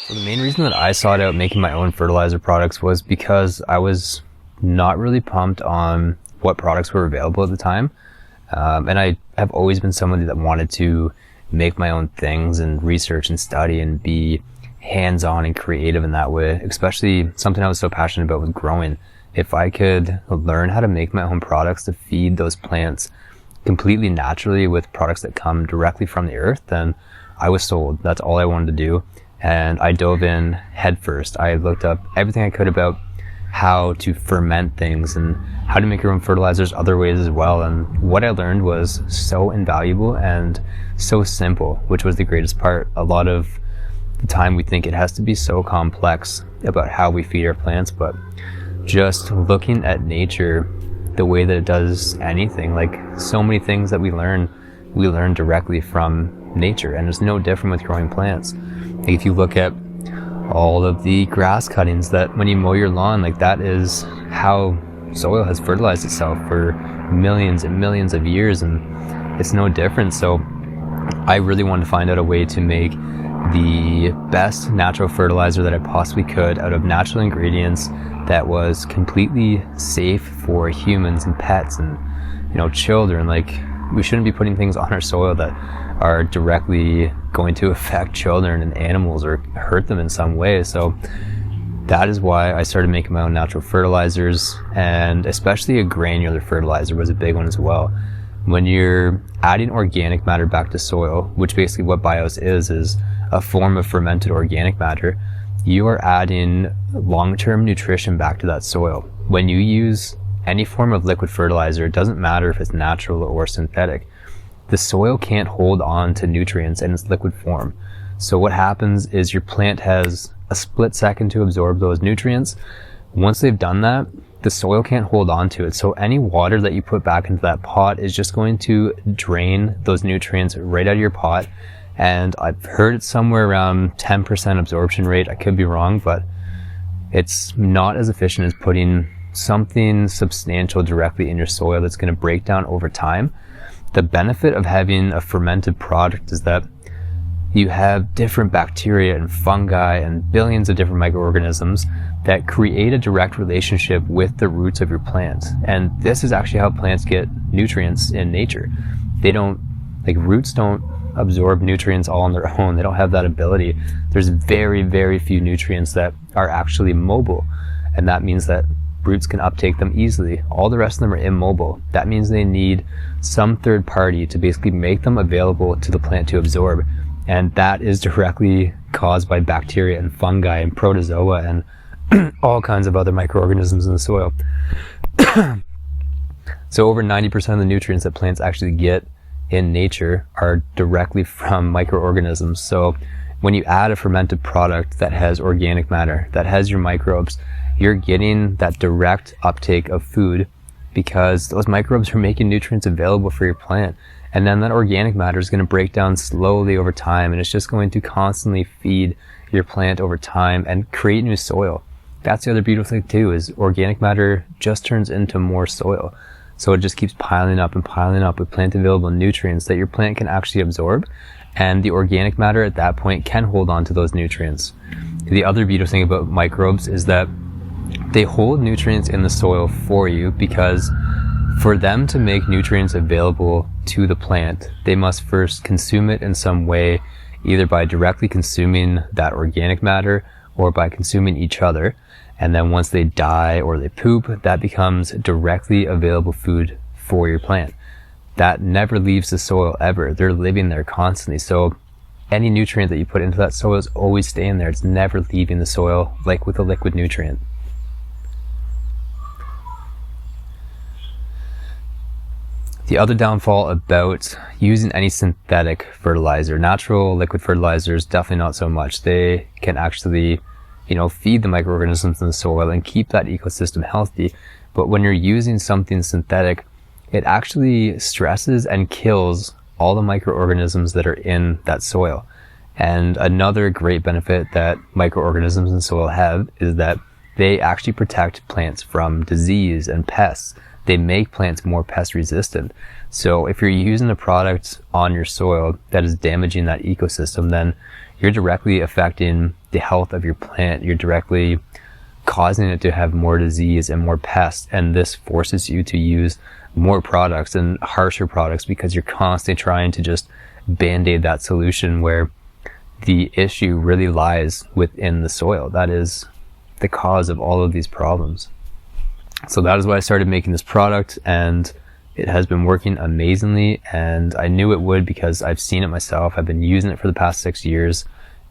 So the main reason that I sought out making my own fertilizer products was because I was not really pumped on what products were available at the time. And I have always been somebody that wanted to make my own things and research and study and be hands-on and creative in that way, especially something I was so passionate about with growing. If I could learn how to make my own products to feed those plants completely naturally with products that come directly from the earth, then I was sold. That's all I wanted to do. And I dove in head first. I looked up everything I could about how to ferment things and how to make your own fertilizers other ways as well. And what I learned was so invaluable and so simple, which was the greatest part. A lot of the time we think it has to be so complex about how we feed our plants, but just looking at nature the way that it does anything, like so many things that we learn directly from nature, and it's no different with growing plants. Like if you look at all of the grass cuttings that when you mow your lawn, like that is how soil has fertilized itself for millions and millions of years, and it's no different. So I really wanted to find out a way to make the best natural fertilizer that I possibly could out of natural ingredients that was completely safe for humans and pets and, children. Like, we shouldn't be putting things on our soil that are directly going to affect children and animals or hurt them in some way. So that is why I started making my own natural fertilizers, and especially a granular fertilizer was a big one as well. When you're adding organic matter back to soil, which basically what BIOS is a form of fermented organic matter, you are adding long-term nutrition back to that soil. When you use any form of liquid fertilizer, it doesn't matter if it's natural or synthetic, the soil can't hold on to nutrients in its liquid form. So what happens is your plant has a split second to absorb those nutrients. Once they've done that, the soil can't hold on to it. So any water that you put back into that pot is just going to drain those nutrients right out of your pot. And I've heard it's somewhere around 10% absorption rate. I could be wrong, but it's not as efficient as putting something substantial directly in your soil that's going to break down over time. The benefit of having a fermented product is that you have different bacteria and fungi and billions of different microorganisms that create a direct relationship with the roots of your plant. And this is actually how plants get nutrients in nature. Roots don't absorb nutrients all on their own. They don't have that ability. There's very, very few nutrients that are actually mobile. And that means that roots can uptake them easily. All the rest of them are immobile. That means they need some third party to basically make them available to the plant to absorb. And that is directly caused by bacteria and fungi and protozoa and all kinds of other microorganisms in the soil. So over 90% of the nutrients that plants actually get in nature are directly from microorganisms. So when you add a fermented product that has organic matter, that has your microbes, you're getting that direct uptake of food because those microbes are making nutrients available for your plant. And then that organic matter is going to break down slowly over time, and it's just going to constantly feed your plant over time and create new soil. That's the other beautiful thing too, is organic matter just turns into more soil. So it just keeps piling up with plant available nutrients that your plant can actually absorb. And the organic matter at that point can hold on to those nutrients. The other beautiful thing about microbes is that they hold nutrients in the soil for you, because for them to make nutrients available to the plant, they must first consume it in some way, either by directly consuming that organic matter or by consuming each other. And then once they die or they poop, that becomes directly available food for your plant. That never leaves the soil ever. They're living there constantly. So any nutrient that you put into that soil is always staying there. It's never leaving the soil, like with a liquid nutrient. The other downfall about using any synthetic fertilizer, natural liquid fertilizers, definitely not so much. They can actually, feed the microorganisms in the soil and keep that ecosystem healthy. But when you're using something synthetic, it actually stresses and kills all the microorganisms that are in that soil. And another great benefit that microorganisms in soil have is that they actually protect plants from disease and pests they make plants more pest resistant. So if you're using a product on your soil that is damaging that ecosystem, then you're directly affecting the health of your plant. You're directly causing it to have more disease and more pests. And this forces you to use more products and harsher products because you're constantly trying to just band-aid that solution where the issue really lies within the soil. That is the cause of all of these problems. So that is why I started making this product, and it has been working amazingly, and I knew it would because I've seen it myself. I've been using it for the past 6 years,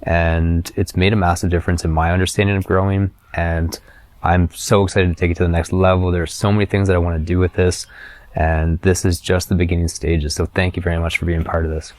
and it's made a massive difference in my understanding of growing, and I'm so excited to take it to the next level. There's so many things that I want to do with this, and this is just the beginning stages. So thank you very much for being part of this.